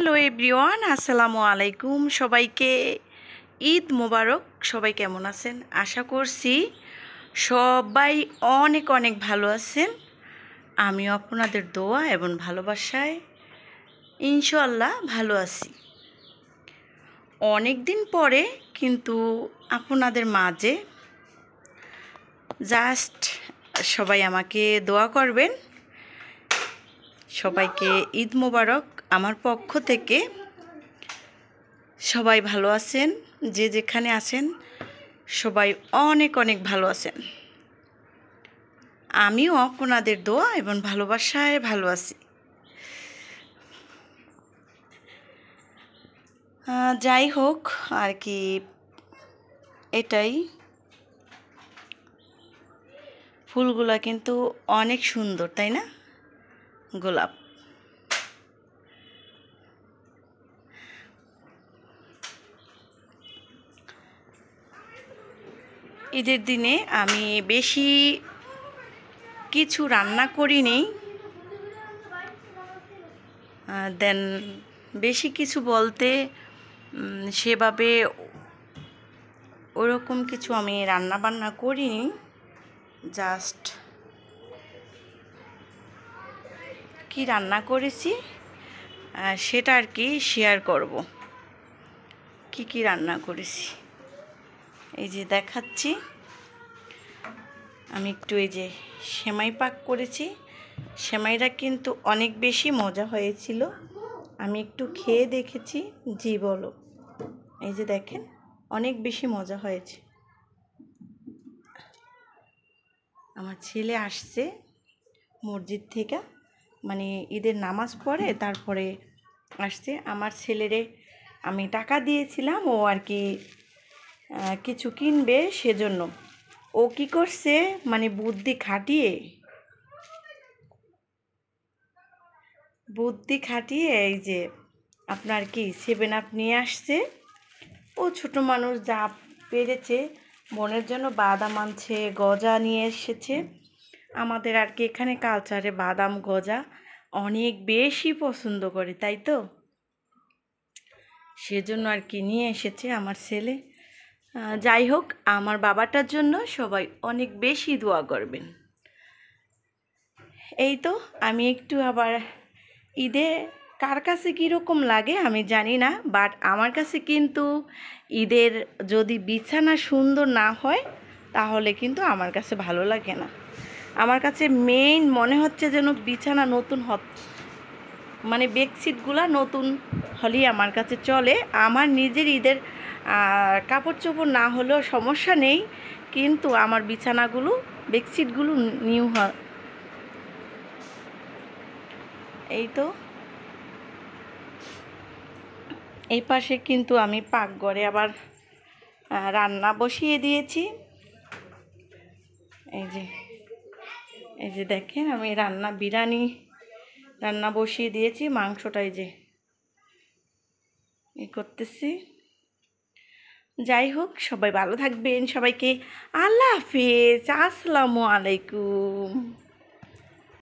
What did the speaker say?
Hello everyone, আসসালামু আলাইকুম। সবাইকে ঈদ মোবারক। সবাই কেমন আছেন? আশা করছি সবাই অনেক অনেক ভালো আছেন। আমিও আপনাদের দোয়া এবং ভালোবাসায় ইনশাআল্লাহ ভালো আছি। অনেক দিন পরে কিন্তু আপনাদের মাঝে জাস্ট সবাই আমাকে দোয়া করবেন। সবাইকে ঈদ মোবারক আমার পক্ষ থেকে। সবাই ভালো আছেন, যে যেখানে আছেন সবাই অনেক অনেক ভালো আছেন। আমিও আপনাদের দোয়া এবং ভালোবাসায় ভালো আছি। যাই হোক আর কি, এটাই। ফুলগুলা কিন্তু অনেক সুন্দর, তাই না? গোলাপ। ঈদের দিনে আমি বেশি কিছু রান্না করিনি, দেন বেশি কিছু বলতে সেভাবে ওরকম কিছু আমি রান্না বান্না করিনি। জাস্ট কি রান্না করেছি সেটা আর কি শেয়ার করব। কি রান্না করেছি এই যে দেখাচ্ছি। আমি একটু এই যে সেমাই পাক করেছি। সেমাইটা কিন্তু অনেক বেশি মজা হয়েছিল। আমি একটু খেয়ে দেখেছি। জি বলো। এই যে দেখেন, অনেক বেশি মজা হয়েছে। আমার ছেলে আসছে মসজিদ থেকে, মানে ঈদের নামাজ পড়ে তারপরে আসছে। আমার ছেলেরে আমি টাকা দিয়েছিলাম, ও আর কি কিছু কিনবে, সেজন্য ও কি করছে, মানে বুদ্ধি খাটিয়ে এই যে আপনার কি 7 আপ নিয়ে আসছে। ও ছোট মানুষ যা পেরেছে, বোনের জন্য বাদাম আনছে, গজা নিয়ে এসেছে। আমাদের আর কি এখানে কালচারে বাদাম গজা অনেক বেশি পছন্দ করে, তাই তো সেজন্য আর কি নিয়ে এসেছে আমার ছেলে। যাই হোক, আমার বাবাটার জন্য সবাই অনেক বেশি দোয়া করবেন। এই তো আমি একটু আবার ঈদে কার কাছে কীরকম লাগে আমি জানি না, বাট আমার কাছে কিন্তু ঈদের যদি বিছানা সুন্দর না হয় তাহলে কিন্তু আমার কাছে ভালো লাগে না। আমার কাছে মেইন মনে হচ্ছে যেন বিছানা নতুন মানে বেডশিটগুলো নতুন হলেই আমার কাছে চলে। আমার নিজের ঈদের কাপড় চোপড় না হলেও সমস্যা নেই, কিন্তু আমার বিছানাগুলো বেডশিটগুলো নিউ হয়। এই তো এই পাশে কিন্তু আমি পাকঘরে আবার রান্না বসিয়ে দিয়েছি। এই যে দেখেন, আমি বিরিয়ানি রান্না বসিয়ে দিয়েছি। মাংসটাই যে করতেছি। যাই হোক, সবাই ভালো থাকবেন। সবাইকে আল্লাহ হাফেজ, আসসালামু আলাইকুম।